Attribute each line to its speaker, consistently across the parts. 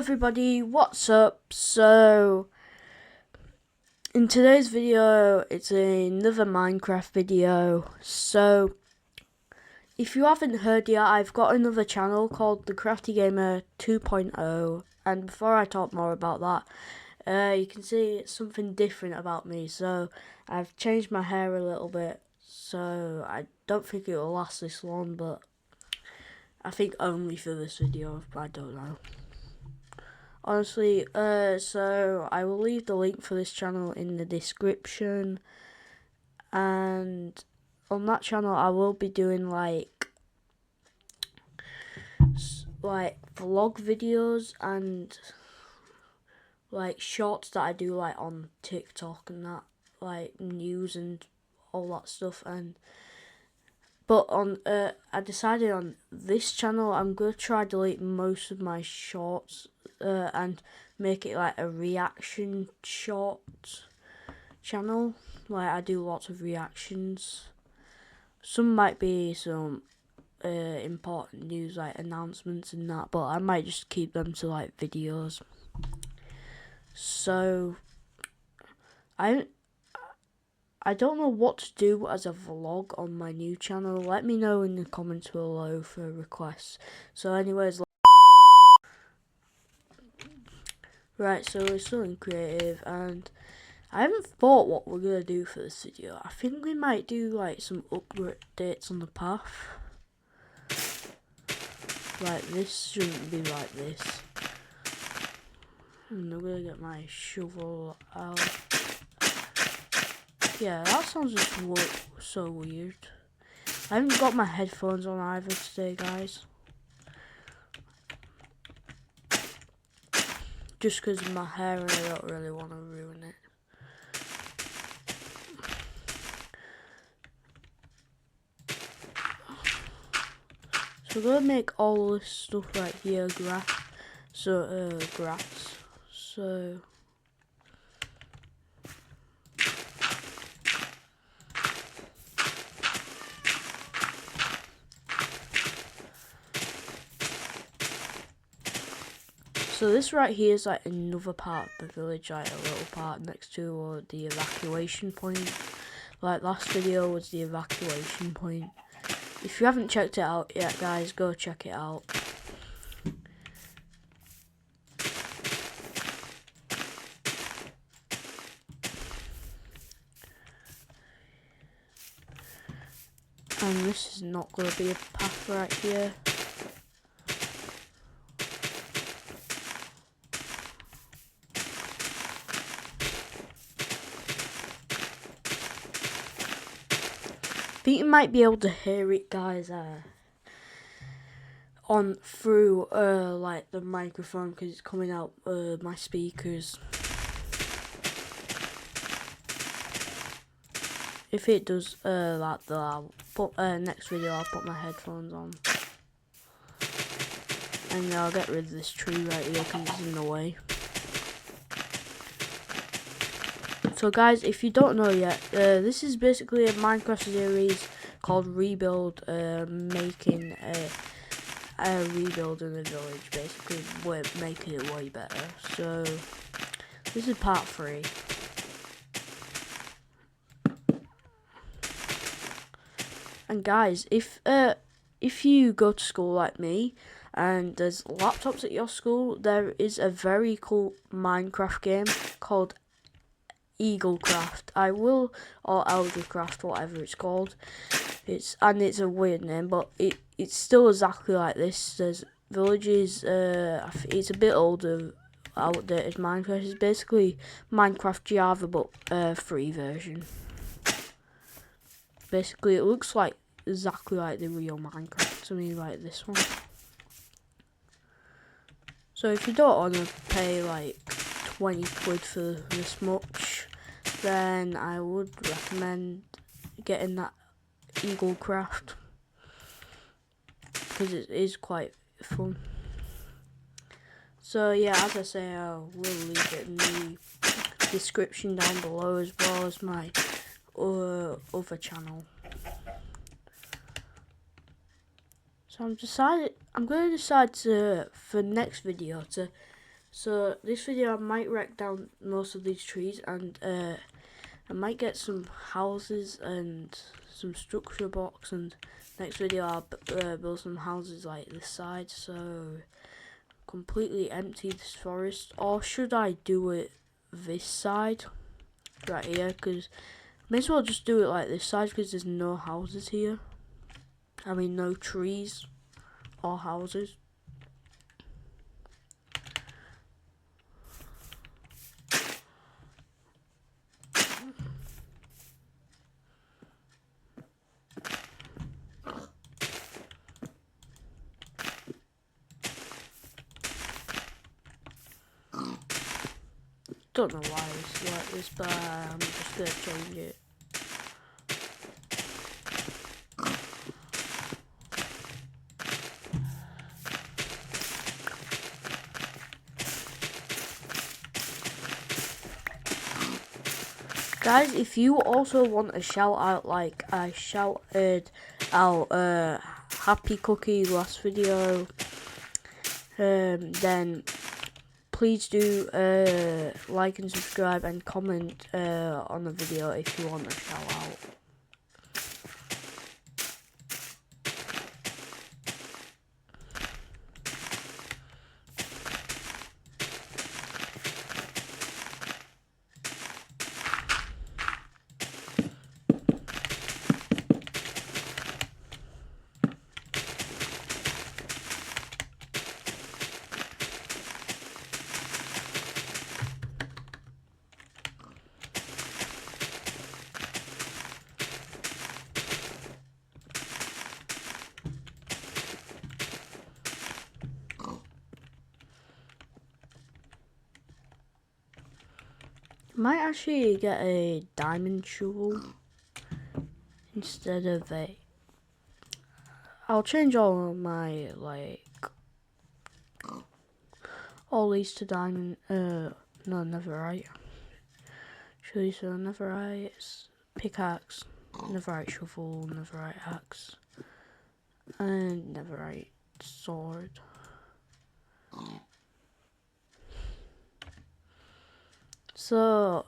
Speaker 1: everybody, what's up? So in today's video it's another Minecraft video. So if you haven't heard yet, I've got another channel called the Crafty Gamer 2.0, and before I talk more about that, you can see something different about me. So I've changed my hair a little bit, so I don't think it will last this long, but I think only for this video, I don't know. Honestly, so I will leave the link for this channel in the description, and on that channel I will be doing like vlog videos and like shorts that I do like on TikTok and that, like news and all that stuff. But on I decided on this channel I'm gonna try to delete most of my shorts and make it like a reaction short channel. Like I do lots of reactions. Some might be some important news like announcements and that, but I might just keep them to like videos. So I don't know what to do as a vlog on my new channel. Let me know in the comments below for requests. So anyways, right, so we're still in creative, and I haven't thought what we're going to do for this video. I think we might do like some updates on the path. Like this shouldn't be like this. And I'm going to get my shovel out. Yeah, that sounds just so weird. I haven't got my headphones on either today, guys. Just because of my hair, and I don't really want to ruin it. So we're going to make all this stuff right here grass. So, So this right here is like another part of the village, like a little part next to the evacuation point. Like last video was the evacuation point. If you haven't checked it out yet, guys, go check it out. And this is not going to be a path right here. I think you might be able to hear it, guys, on through like the microphone, because it's coming out my speakers. If it does like that, I'll put next video I'll put my headphones on, and I'll get rid of this tree right here because it's in the way. So guys, if you don't know yet, this is basically a Minecraft series called Rebuild, making a rebuild in the village. Basically, we're making it way better. So this is part 3. And guys, if you go to school like me and there's laptops at your school, there is a very cool Minecraft game called Craft. Or Eldercraft, whatever it's called. It's a weird name, but it's still exactly like this. There's villages. It's a bit older, outdated Minecraft. It's basically Minecraft Java, but free version. Basically, it looks like exactly like the real Minecraft to me, like this one. So if you don't want to pay like 20 quid for this much, then I would recommend getting that Craft, because it is quite fun. So yeah, as I say, I will leave it in the description down below, as well as my other channel. So I'm going to decide to, for next video, to So this video I might wreck down most of these trees, and I might get some houses and some structure blocks, and next video I'll build some houses like this side, so completely empty this forest. Or should I do it this side right here, because may as well just do it like this side because there's no houses here. I mean no trees or houses. Don't know why it's like this, but I'm just gonna change it. Guys, if you also want a shout out like I shouted out Happy Cookie last video, then please do like and subscribe and comment on the video if you want a shout out. Might actually get a diamond shovel instead of a. I'll change all of my all these to diamond. No, netherite. Show these to netherite. Pickaxe, netherite shovel, netherite axe, and netherite sword. So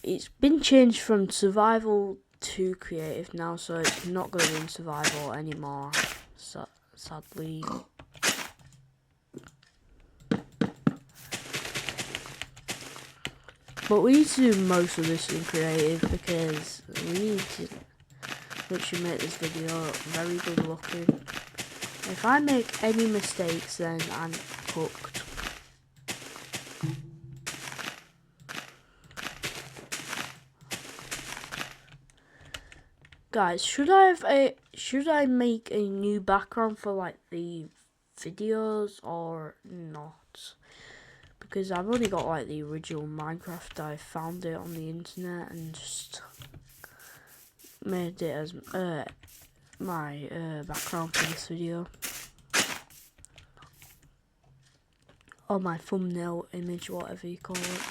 Speaker 1: it's been changed from survival to creative now, so it's not going to be in survival anymore, sadly. But we need to do most of this in creative because we need to literally make this video very good looking. If I make any mistakes, then I'm cooked. Guys, should I make a new background for like the videos or not? Because I've only got like the original Minecraft. I found it on the internet and just made it as my background for this video, or my thumbnail image, whatever you call it.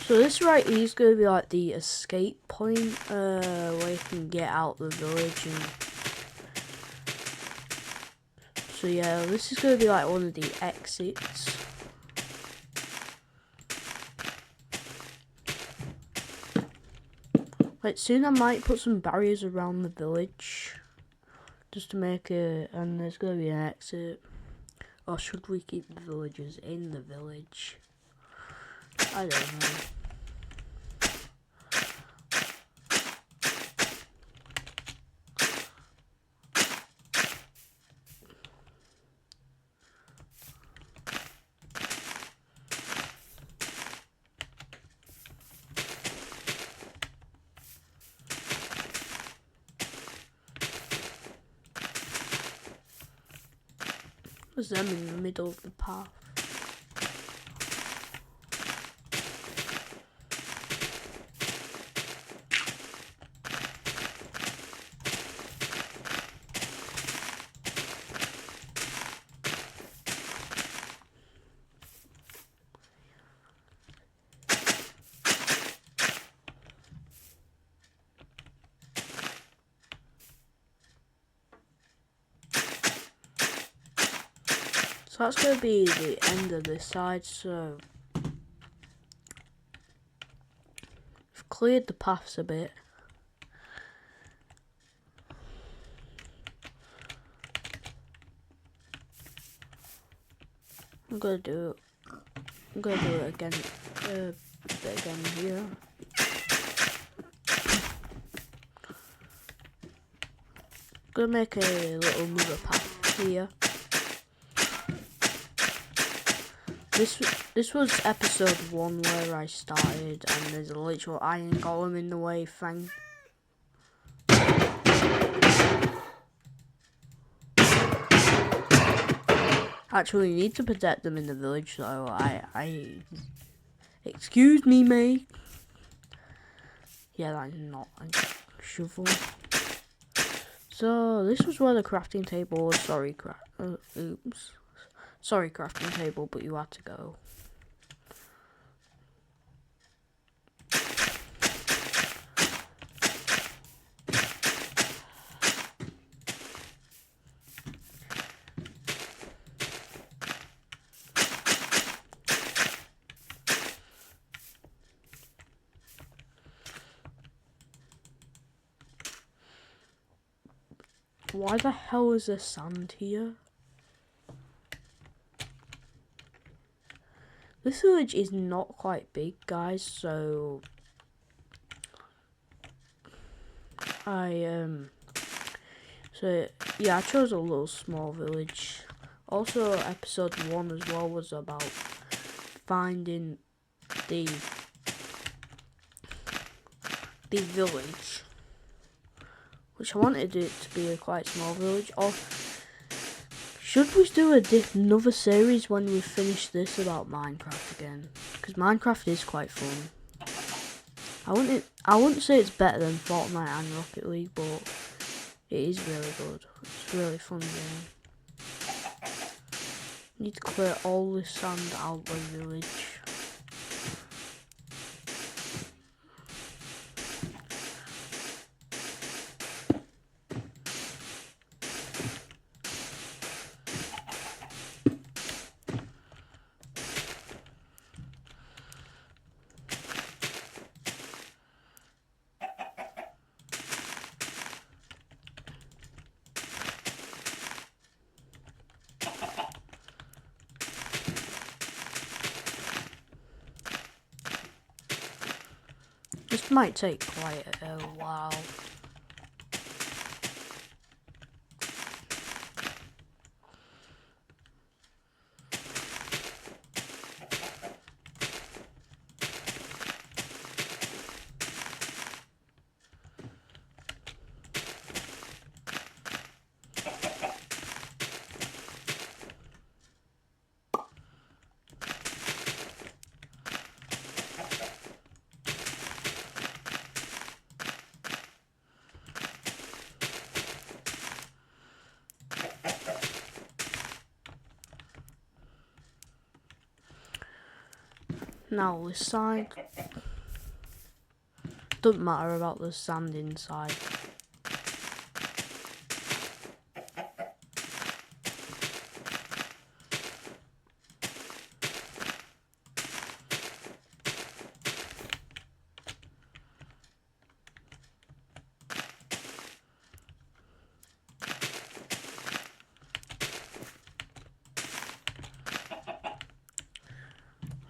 Speaker 1: So this right here is going to be like the escape point, where you can get out the village. And so yeah, this is going to be like one of the exits. Like soon I might put some barriers around the village, just to make it, and there's going to be an exit. Or should we keep the villagers in the village? I don't know. There's them in the middle of the path. So that's going to be the end of this side, so I've cleared the paths a bit. I'm going to do it again, a bit again here. I'm going to make a little another path here. This was episode 1 where I started, and there's a literal iron golem in the way thing. Actually, you need to protect them in the village, so excuse me, mate. Yeah, that's not a shovel. So this was where the crafting table was. Sorry, oops. Sorry, crafting table, but you had to go. Why the hell is there sand here? This village is not quite big, guys, so yeah, I chose a little small village. Also, episode 1 as well was about finding the village, which I wanted it to be a quite small village. Or should we do another series when we finish this about Minecraft again? Because Minecraft is quite fun. I wouldn't say it's better than Fortnite and Rocket League, but it is really good. It's a really fun game. Need to clear all this sand out of the village. This might take quite a while. Now this side, doesn't matter about the sand inside.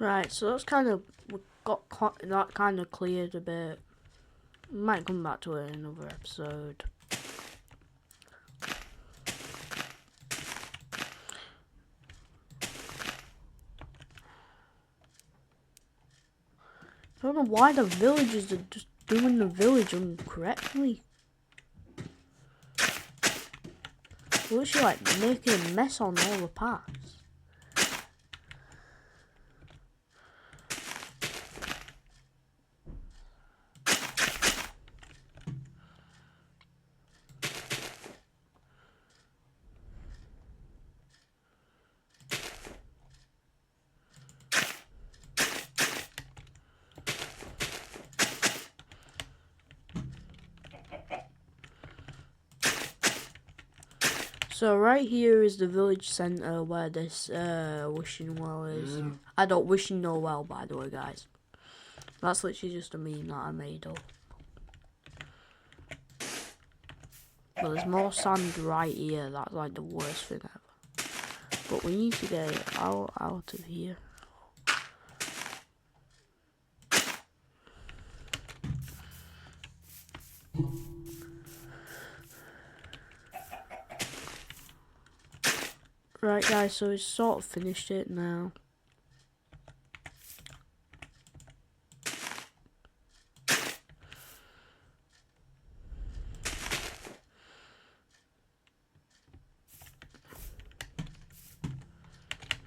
Speaker 1: Right, so that's we got that kind of cleared a bit. Might come back to it in another episode. I don't know why the villagers are just doing the village incorrectly. literally like making a mess on all the paths. So right here is the village centre where this wishing well is. I don't wish you no well, by the way, guys. That's literally just a meme that I made up. But there's more sand right here. That's like the worst thing ever. But we need to get it out of here. Right guys, so it's sort of finished it now.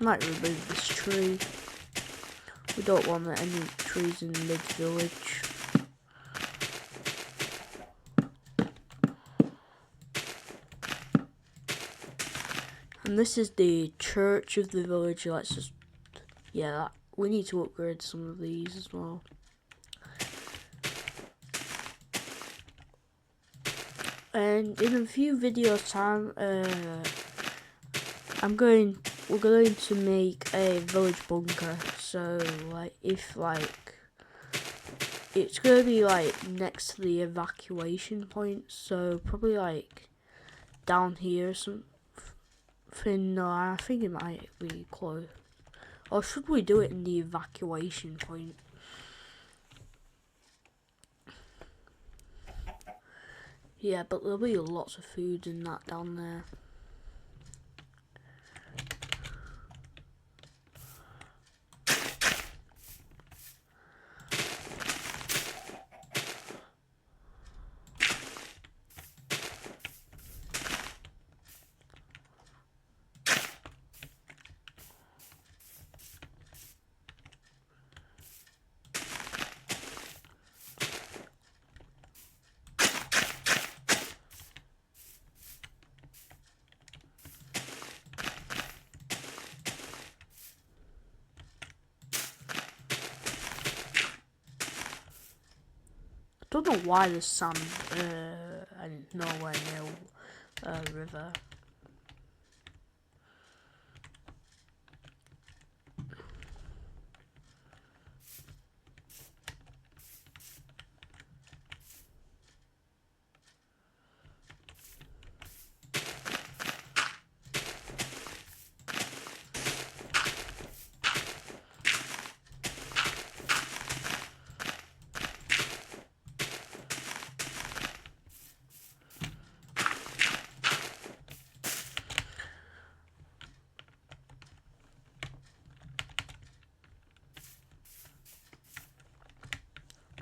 Speaker 1: Might remove this tree. We don't want any trees in this village. And this is the church of the village. Let's just, yeah, we need to upgrade some of these as well. And in a few videos time, we're going to make a village bunker. So like, if like, it's gonna be like next to the evacuation point. So probably like down here or something. No, I think it might be close. Or should we do it in the evacuation point? Yeah, but there'll be lots of food and that down there. I don't know why there's sand and nowhere near a river.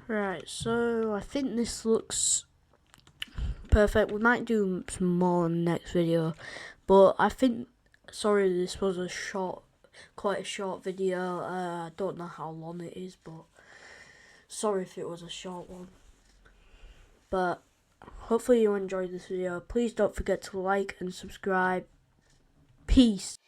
Speaker 1: Right, so I think this looks perfect. We might do some more in the next video, but I think, sorry, this was quite a short video. I don't know how long it is, but sorry if it was a short one. But hopefully you enjoyed this video. Please don't forget to like and subscribe. Peace.